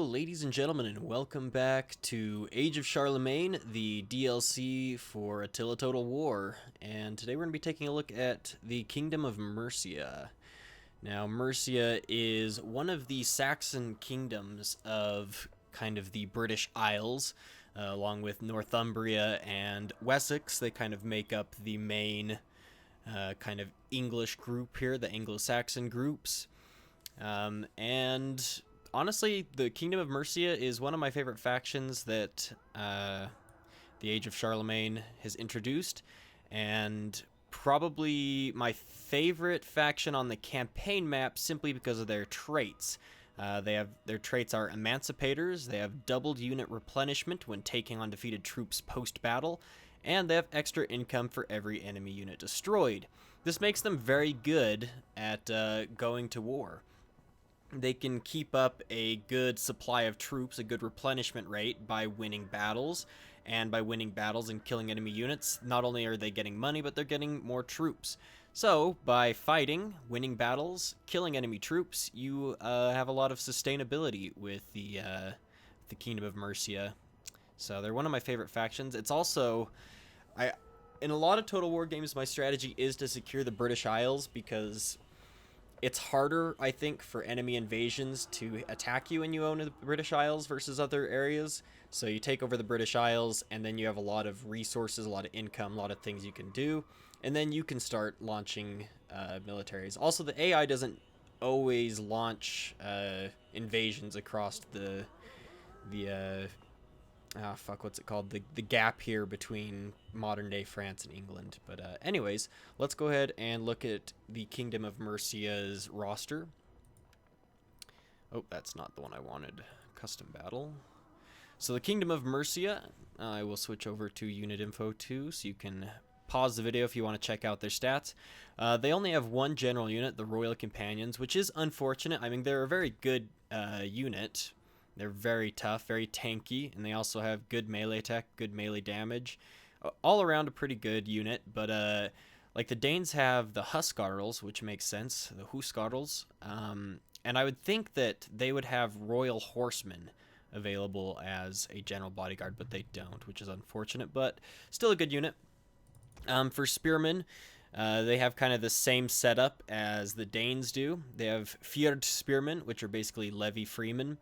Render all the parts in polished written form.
Hello, ladies and gentlemen, and welcome back to Age of Charlemagne, the DLC for Attila Total War. And today we're going to be taking a look at the Kingdom of Mercia. Now, Mercia is one of the Saxon kingdoms of kind of the British Isles, along with Northumbria and Wessex. They kind of make up the main kind of English group here, the Anglo-Saxon groups. And honestly, the Kingdom of Mercia is one of my favorite factions that the Age of Charlemagne has introduced, and probably my favorite faction on the campaign map simply because of their traits. Their traits are emancipators, they have doubled unit replenishment when taking on defeated troops post-battle, and they have extra income for every enemy unit destroyed. This makes them very good at going to war. They can keep up a good supply of troops, a good replenishment rate by winning battles, and by winning battles and killing enemy units, not only are they getting money, but they're getting more troops. So, by fighting, winning battles, killing enemy troops, you have a lot of sustainability with the Kingdom of Mercia. So they're one of my favorite factions. It's also, in a lot of Total War games, my strategy is to secure the British Isles because it's harder, I think, for enemy invasions to attack you when you own the British Isles versus other areas. So you take over the British Isles, and then you have a lot of resources, a lot of income, a lot of things you can do, and then you can start launching militaries. Also, the AI doesn't always launch invasions across what's it called? The gap here between modern-day France and England. But anyways, let's go ahead and look at the Kingdom of Mercia's roster. Oh, that's not the one I wanted. Custom battle. So the Kingdom of Mercia, I will switch over to unit info 2, so you can pause the video if you want to check out their stats. They only have one general unit, the Royal Companions, which is unfortunate. I mean, they're a very good unit. They're very tough, very tanky, and they also have good melee attack, good melee damage. All around a pretty good unit, but like the Danes have the Huskarls, which makes sense, the Huskarls, and I would think that they would have Royal Horsemen available as a general bodyguard, but they don't, which is unfortunate, but still a good unit. For Spearmen, they have kind of the same setup as the Danes do. They have Fjord Spearmen, which are basically levy freemen.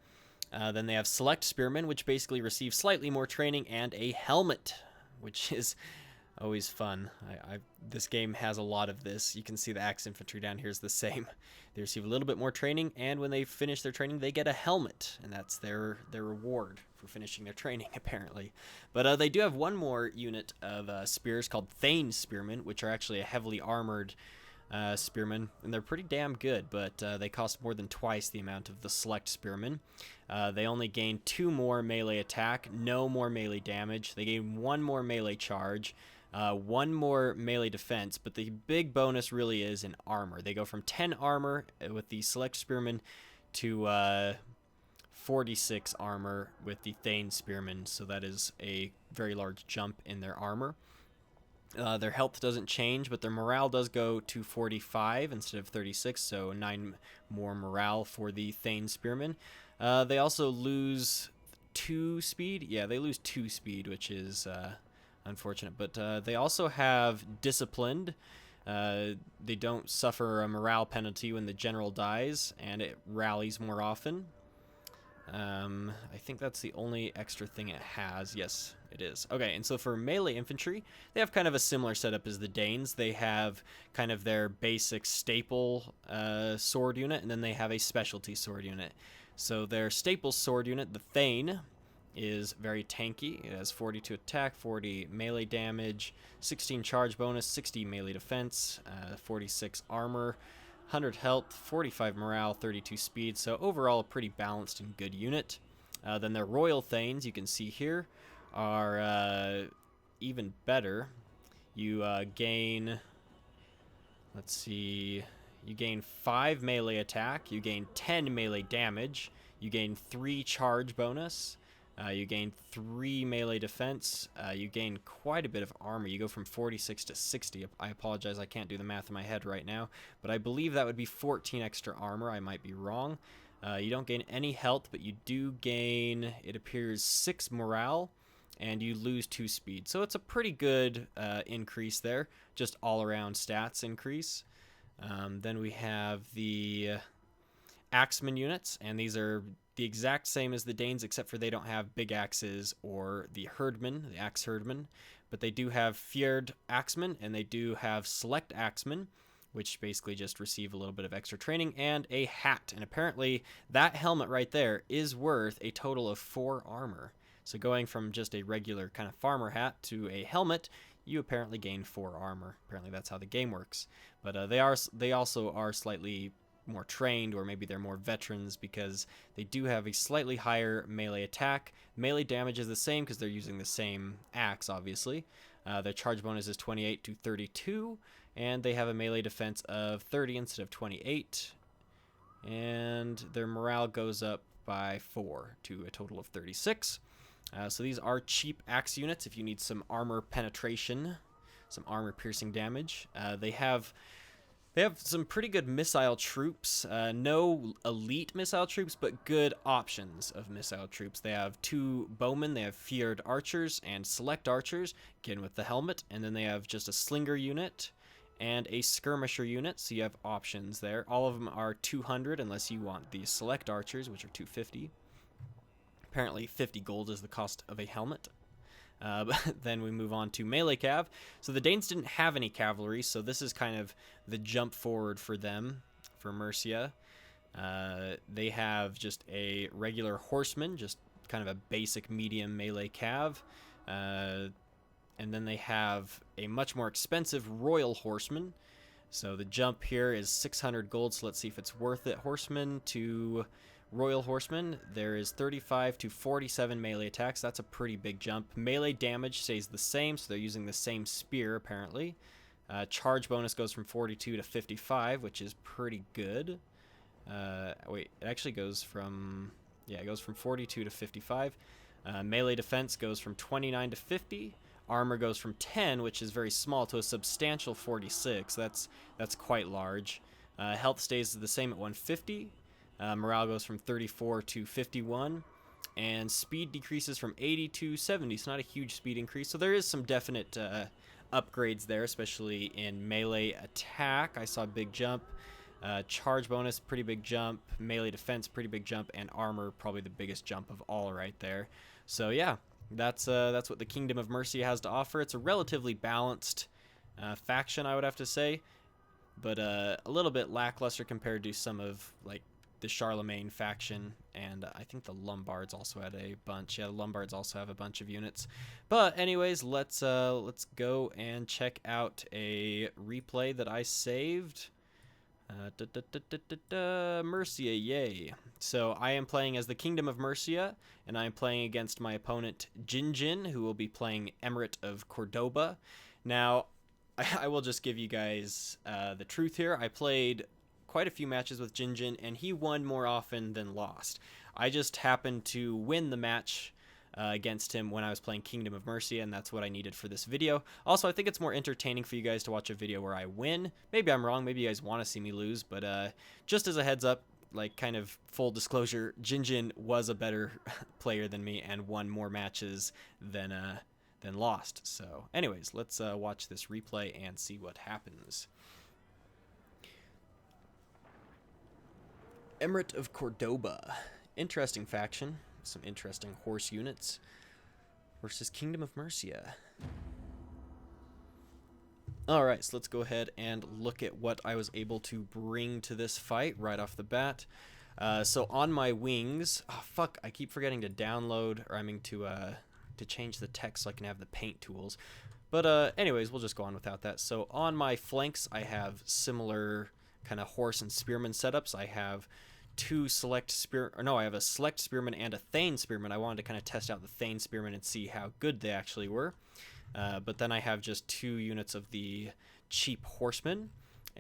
Then they have Select Spearmen, which basically receive slightly more training, and a helmet, which is always fun. This game has a lot of this. You can see the Axe Infantry down here is the same. They receive a little bit more training, and when they finish their training, they get a helmet, and that's their reward for finishing their training, apparently. But they do have one more unit of spears called Thane Spearmen, which are actually a heavily armored spearmen, and they're pretty damn good, but they cost more than twice the amount of the Select Spearmen. They only gain 2 more melee attack, no more melee damage. They gain 1 more melee charge, 1 more melee defense, but the big bonus really is in armor. They go from 10 armor with the Select Spearmen to 46 armor with the Thane Spearmen, so that is a very large jump in their armor. Their health doesn't change, but their morale does go to 45 instead of 36, so 9 more morale for the Thane Spearmen. They also lose 2 speed. Yeah, they lose 2 speed, which is unfortunate. But they also have Disciplined. They don't suffer a morale penalty when the general dies, and it rallies more often. I think that's the only extra thing it has. Yes, it is. Okay, and so for melee infantry, they have kind of a similar setup as the Danes. They have kind of their basic staple sword unit, and then they have a specialty sword unit. So their staple sword unit, the Thane, is very tanky. It has 42 attack, 40 melee damage, 16 charge bonus, 60 melee defense, 46 armor, 100 health, 45 morale, 32 speed, so overall a pretty balanced and good unit. Then their Royal Thanes, you can see here, are even better. You gain, let's see, you gain 5 melee attack, you gain 10 melee damage, you gain 3 charge bonus, you gain 3 melee defense, you gain quite a bit of armor. You go from 46 to 60. I apologize, I can't do the math in my head right now, but I believe that would be 14 extra armor. I might be wrong. You don't gain any health, but you do gain, it appears, 6 morale, and you lose 2 speed. So it's a pretty good increase there, just all-around stats increase. Then we have the axeman units, and these are the exact same as the Danes, except for they don't have big axes or the herdmen, the axe herdmen, but they do have feared axemen, and they do have select axemen, which basically just receive a little bit of extra training, and a hat. And apparently that helmet right there is worth a total of 4 armor. So going from just a regular kind of farmer hat to a helmet, you apparently gain 4 armor. Apparently that's how the game works. But they also are slightly more trained, or maybe they're more veterans, because they do have a slightly higher melee attack. Melee damage is the same because they're using the same axe, obviously. Their charge bonus is 28 to 32, and they have a melee defense of 30 instead of 28. And their morale goes up by 4 to a total of 36. So these are cheap axe units if you need some armor penetration, some armor piercing damage. They have some pretty good missile troops. No elite missile troops, but good options of missile troops. They have 2 bowmen, they have feared archers and select archers, again with the helmet, and then they have just a slinger unit and a skirmisher unit, so you have options there. All of them are 200 unless you want the select archers, which are 250. Apparently 50 gold is the cost of a helmet. But then we move on to melee cav. So the Danes didn't have any cavalry, so this is kind of the jump forward for them, for Mercia. They have just a regular horseman, just kind of a basic medium melee cav. And then they have a much more expensive royal horseman. So the jump here is 600 gold, so let's see if it's worth it. Horseman to Royal Horseman, there is 35 to 47 melee attacks. That's a pretty big jump. Melee damage stays the same, so they're using the same spear, apparently. Charge bonus goes from 42 to 55, which is pretty good. Wait, it actually goes from... Yeah, it goes from 42 to 55. Melee defense goes from 29 to 50. Armor goes from 10, which is very small, to a substantial 46. That's quite large. Health stays the same at 150. Morale goes from 34 to 51, and speed decreases from 80 to 70. It's not a huge speed increase, so there is some definite upgrades there, especially in melee attack. I saw a big jump. Charge bonus, pretty big jump. Melee defense, pretty big jump, and armor, probably the biggest jump of all right there. So yeah, that's what the Kingdom of Mercia has to offer. It's a relatively balanced faction, I would have to say, but a little bit lackluster compared to some of like the Charlemagne faction, and I think the Lombards also had a bunch. Yeah, the Lombards also have a bunch of units. But anyways, let's go and check out a replay that I saved. Mercia, yay. So I am playing as the Kingdom of Mercia, and I am playing against my opponent Jinjin, who will be playing Emirate of Cordoba. Now, I will just give you guys the truth here. I played quite a few matches with Jinjin, and he won more often than lost. I just happened to win the match against him when I was playing Kingdom of Mercia, and that's what I needed for this video. Also, I think it's more entertaining for you guys to watch a video where I win. Maybe I'm wrong, maybe you guys want to see me lose, but just as a heads up, like kind of full disclosure, Jinjin was a better player than me and won more matches than lost. So anyways, let's watch this replay and see what happens. Emirate of Cordoba. Interesting faction. Some interesting horse units. Versus Kingdom of Mercia. Alright, so let's go ahead and look at what I was able to bring to this fight right off the bat. So on my wings... Oh, fuck, I keep forgetting to download, or I mean to change the text so I can have the paint tools. But anyways, we'll just go on without that. So on my flanks, I have similar kind of horse and spearman setups. I have I have a select spearman and a thane spearman. I wanted to kind of test out the thane spearman and see how good they actually were. But then I have just 2 units of the cheap horsemen,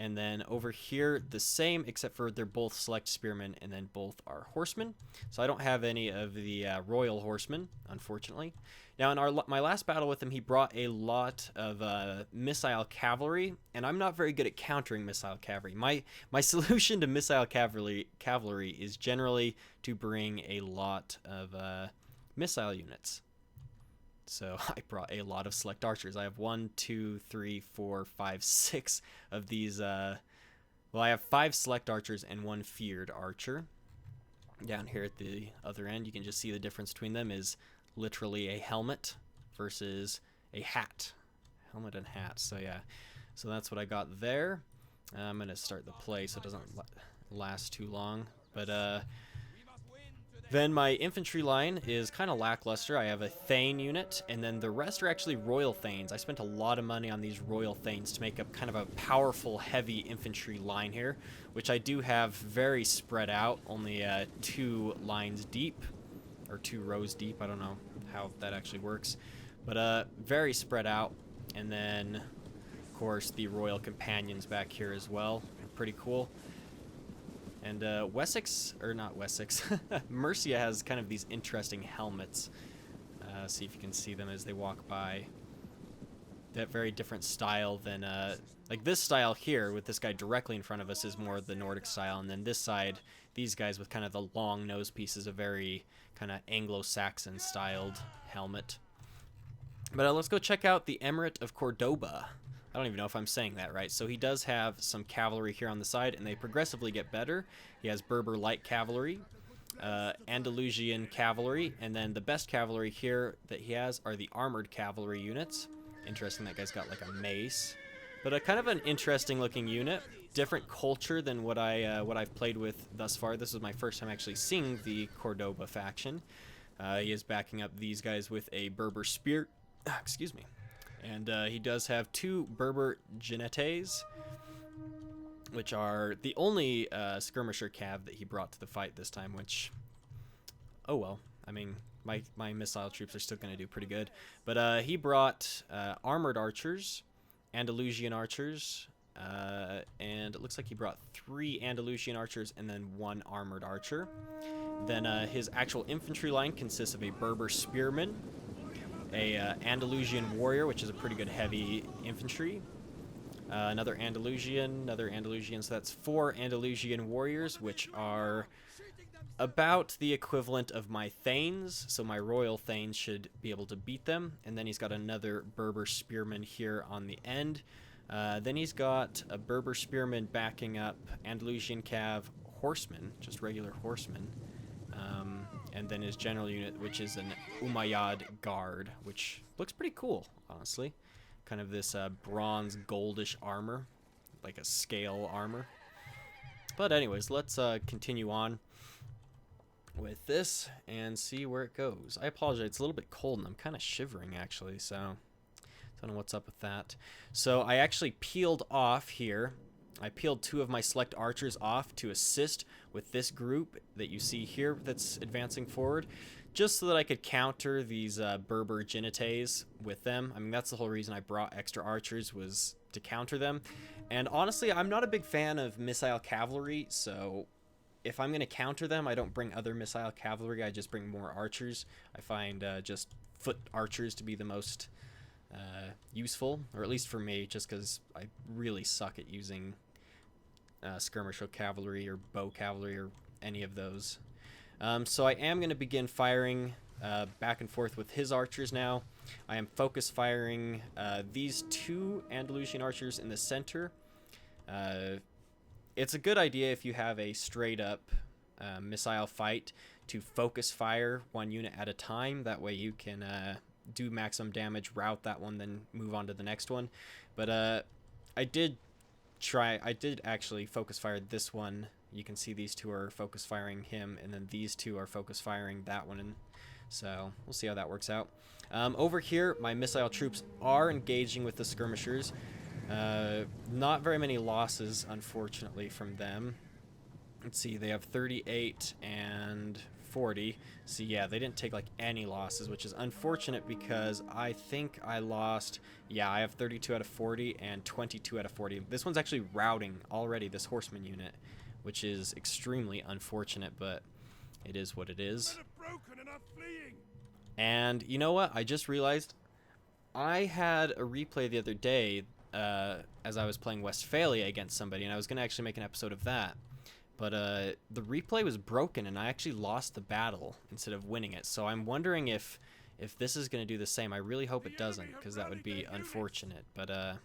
And then over here, the same, except for they're both select spearmen, and then both are horsemen. So I don't have any of the royal horsemen, unfortunately. Now, in my last battle with him, he brought a lot of missile cavalry, and I'm not very good at countering missile cavalry. My solution to missile cavalry is generally to bring a lot of missile units. So I brought a lot of select archers. I have 1, 2, 3, 4, 5, 6 of these. Well, I have 5 select archers and 1 feared archer. Down here at the other end, you can just see the difference between them is literally a helmet versus a hat. Helmet and hat. So yeah, so that's what I got there. I'm going to start the play so it doesn't last too long. But then my infantry line is kind of lackluster. I have a Thane unit, and then the rest are actually Royal Thanes. I spent a lot of money on these Royal Thanes to make up kind of a powerful, heavy infantry line here, which I do have very spread out, only 2 lines deep, or 2 rows deep. I don't know how that actually works, but very spread out. And then, of course, the Royal Companions back here as well. Pretty cool. And Wessex, or not Wessex, Mercia has kind of these interesting helmets. See if you can see them as they walk by. That very different style than, like this style here with this guy directly in front of us is more the Nordic style. And then this side, these guys with kind of the long nose piece is a very kind of Anglo-Saxon styled helmet. But let's go check out the Emirate of Cordoba. I don't even know if I'm saying that right. So he does have some cavalry here on the side, and they progressively get better. He has Berber light cavalry, Andalusian cavalry, and then the best cavalry here that he has are the armored cavalry units. Interesting, that guy's got like a mace. But a kind of an interesting looking unit. Different culture than what I've played with thus far. This is my first time actually seeing the Cordoba faction. He is backing up these guys with a Berber spear. Excuse me. And he does have 2 Berber Jinetes, which are the only skirmisher cav that he brought to the fight this time, which, oh well. I mean, my missile troops are still going to do pretty good. But he brought armored archers, Andalusian archers, and it looks like he brought 3 Andalusian archers and then 1 armored archer. Then his actual infantry line consists of a Berber spearman, a Andalusian warrior, which is a pretty good heavy infantry, another Andalusian, so that's 4 Andalusian warriors, which are about the equivalent of my Thanes, so my Royal Thanes should be able to beat them. And then he's got another Berber spearman here on the end. Then he's got a Berber spearman backing up Andalusian cav horsemen, just regular horsemen. And then his general unit, which is an Umayyad guard, which looks pretty cool, honestly. Kind of this bronze goldish armor, like a scale armor. But anyways, let's continue on with this and see where it goes. I apologize, it's a little bit cold and I'm kind of shivering actually, so I don't know what's up with that. So I actually peeled off here. I peeled 2 of my select archers off to assist with this group that you see here that's advancing forward, just so that I could counter these Berber Jinetes with them. I mean, that's the whole reason I brought extra archers, was to counter them. And honestly, I'm not a big fan of missile cavalry, so if I'm going to counter them, I don't bring other missile cavalry, I just bring more archers. I find just foot archers to be the most useful, or at least for me, just because I really suck at using skirmisher cavalry or bow cavalry or any of those. So I am going to begin firing back and forth with his archers now. I am focus firing these 2 Andalusian archers in the center. It's a good idea if you have a straight up missile fight to focus fire 1 unit at a time. That way you can do maximum damage, route that one, then move on to the next one. But I did actually focus fire this one. You can see these 2 are focus firing him, and then these 2 are focus firing that one. And so we'll see how that works out. Over here, my missile troops are engaging with the skirmishers. Not very many losses, unfortunately, from them. Let's see, they have 38 and 40. So yeah, they didn't take like any losses, which is unfortunate because I think I lost, yeah, I have 32 out of 40 and 22 out of 40. This one's actually routing already, this horseman unit, which is extremely unfortunate, but it is what it is. And you know what? I just realized I had a replay the other day as I was playing Westphalia against somebody, and I was going to actually make an episode of that. But the replay was broken, and I actually lost the battle instead of winning it. So I'm wondering if this is going to do the same. I really hope it doesn't, because that would be unfortunate. But,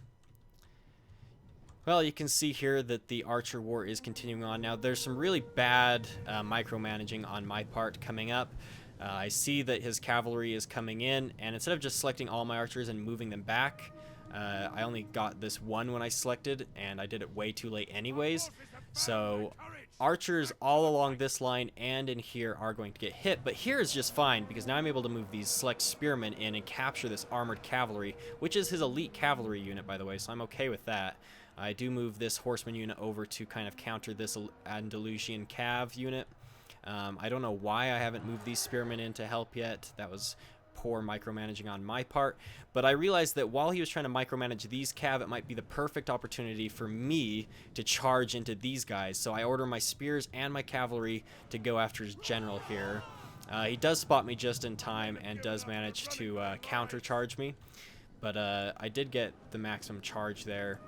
well, you can see here that the Archer War is continuing on. Now, there's some really bad micromanaging on my part coming up. I see that his cavalry is coming in, and instead of just selecting all my archers and moving them back, I only got this one when I selected, and I did it way too late anyways. So archers all along this line and in here are going to get hit, but here is just fine because now I'm able to move these select spearmen in and capture this armored cavalry, which is his elite cavalry unit, by the way, so I'm okay with that. I do move this horseman unit over to kind of counter this Andalusian cav unit. I don't know why I haven't moved these spearmen in to help yet. That was poor micromanaging on my part, but I realized that while he was trying to micromanage these cav, it might be the perfect opportunity for me to charge into these guys. So I order my spears and my cavalry to go after his general here. He does spot me just in time and does manage to countercharge me, but I did get the maximum charge there.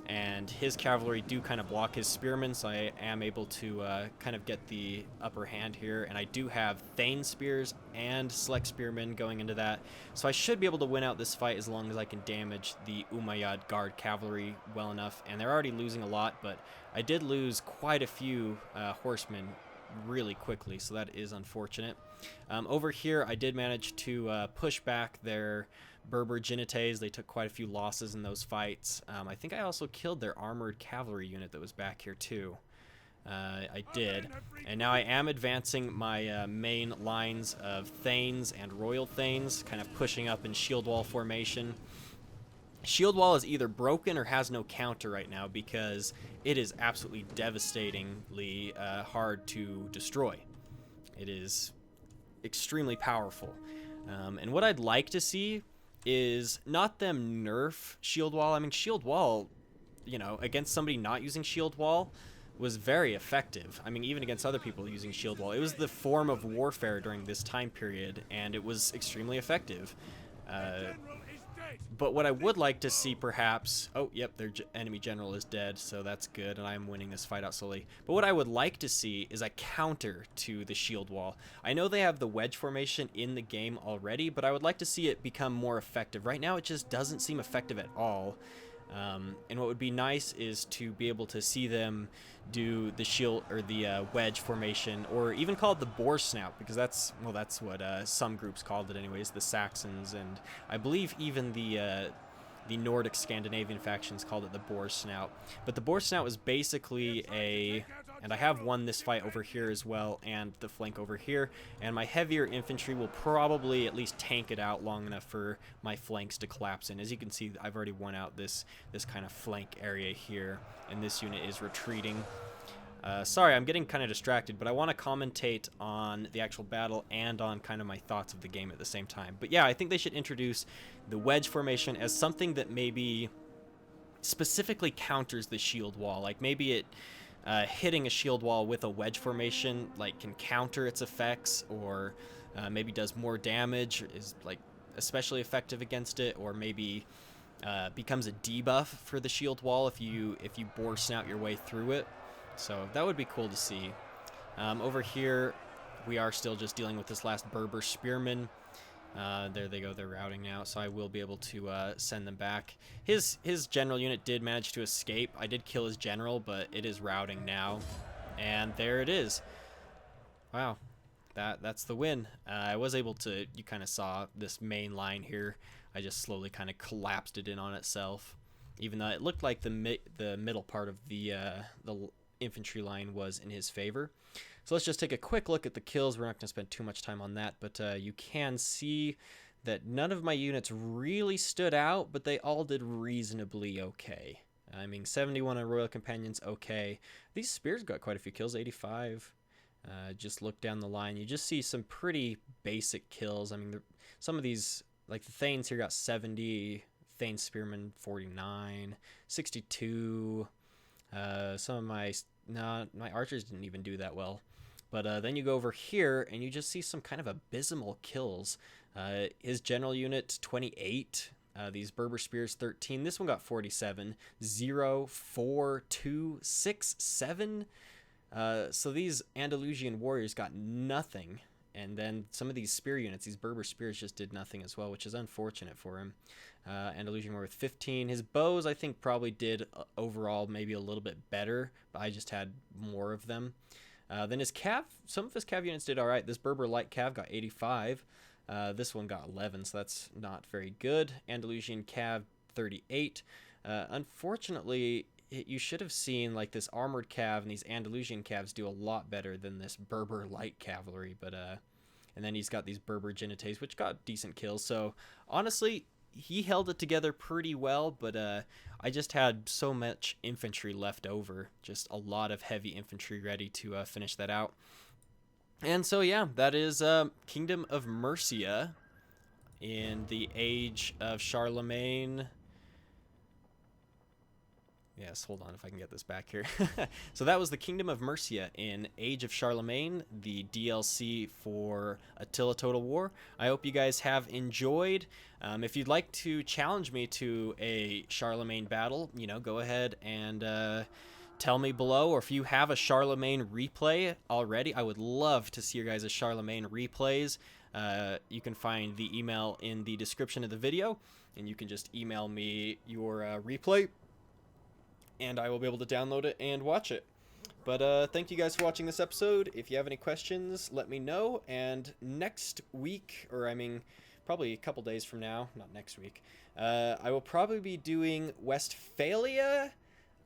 And his cavalry do kind of block his spearmen, so I am able to kind of get the upper hand here. And I do have Thane spears and select spearmen going into that, so I should be able to win out this fight as long as I can damage the Umayyad Guard cavalry well enough. And they're already losing a lot, but I did lose quite a few horsemen really quickly, so that is unfortunate. Over here, I did manage to push back their Berber Genites. They took quite a few losses in those fights. I think I also killed their armored cavalry unit that was back here too. I did. And now I am advancing my main lines of Thanes and Royal Thanes, kind of pushing up in shield wall formation. Shield wall is either broken or has no counter right now because it is absolutely devastatingly hard to destroy. It is extremely powerful. And what I'd like to see is not them nerf shield wall. I mean, shield wall, you know, against somebody not using shield wall was very effective. I mean, even against other people using shield wall. It was the form of warfare during this time period, and it was extremely effective. But what I would like to see perhaps... Oh, yep, their enemy general is dead, so that's good, and I'm winning this fight out slowly. But what I would like to see is a counter to the shield wall. I know they have the wedge formation in the game already, but I would like to see it become more effective. Right now, it just doesn't seem effective at all. And what would be nice is to be able to see them do the shield or the wedge formation, or even call it the boar snout, because that's what some groups called it anyways, the Saxons, and I believe even the Nordic Scandinavian factions called it the boar snout. But the boar snout was basically and I have won this fight over here as well, and the flank over here, and my heavier infantry will probably at least tank it out long enough for my flanks to collapse in. As you can see, I've already won out this kind of flank area here, and this unit is retreating. Sorry, I'm getting kind of distracted, but I want to commentate on the actual battle and on kind of my thoughts of the game at the same time. But yeah, I think they should introduce the wedge formation as something that maybe specifically counters the shield wall. Like maybe it hitting a shield wall with a wedge formation like can counter its effects, or maybe does more damage, is like especially effective against it, or maybe becomes a debuff for the shield wall if you boar snout your way through it. So that would be cool to see. Over here, we are still just dealing with this last Berber spearman. There they go, they're routing now, so I will be able to send them back. His general unit did manage to escape. I did kill his general, but it is routing now. And there it is. Wow, that's the win. I was able to, you kind of saw this main line here. I just slowly kind of collapsed it in on itself, even though it looked like the middle part of the infantry line was in his favor. So let's just take a quick look at the kills. We're not going to spend too much time on that, but you can see that none of my units really stood out, but they all did reasonably okay. I mean, 71 on Royal Companions, okay. These spears got quite a few kills, 85. Just look down the line. You just see some pretty basic kills. I mean, some of these, like the Thanes here got 70, Thane Spearman 49, 62. Some of my archers didn't even do that well. But then you go over here and you just see some kind of abysmal kills. His general unit 28. These Berber Spears 13. This one got 47. 0, 4, 2, 6, 7. So these Andalusian warriors got nothing. And then some of these spear units, these Berber Spears, just did nothing as well, which is unfortunate for him. Andalusian warrior with 15. His bows, I think, probably did overall maybe a little bit better, but I just had more of them. Then his cav, some of his cav units did all right. This Berber light cav got 85. This one got 11, so that's not very good. Andalusian cav 38. Unfortunately, you should have seen like this armored cav and these Andalusian cavs do a lot better than this Berber light cavalry. But and then he's got these Berber Genites, which got decent kills. So honestly, he held it together pretty well, but I just had so much infantry left over, just a lot of heavy infantry ready to finish that out. And so yeah, that is Kingdom of Mercia in the age of Charlemagne. Yes, hold on if I can get this back here. So that was the Kingdom of Mercia in Age of Charlemagne, the DLC for Attila Total War. I hope you guys have enjoyed. If you'd like to challenge me to a Charlemagne battle, you know, go ahead and tell me below. Or if you have a Charlemagne replay already, I would love to see your guys' Charlemagne replays. You can find the email in the description of the video, and you can just email me your replay, and I will be able to download it and watch it. But thank you guys for watching this episode. If you have any questions, let me know. And next week, or I mean, probably a couple days from now, not next week, I will probably be doing Westphalia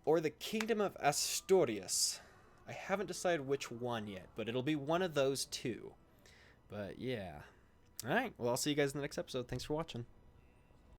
or the Kingdom of Asturias. I haven't decided which one yet, but it'll be one of those two. But yeah. Alright, well, I'll see you guys in the next episode. Thanks for watching.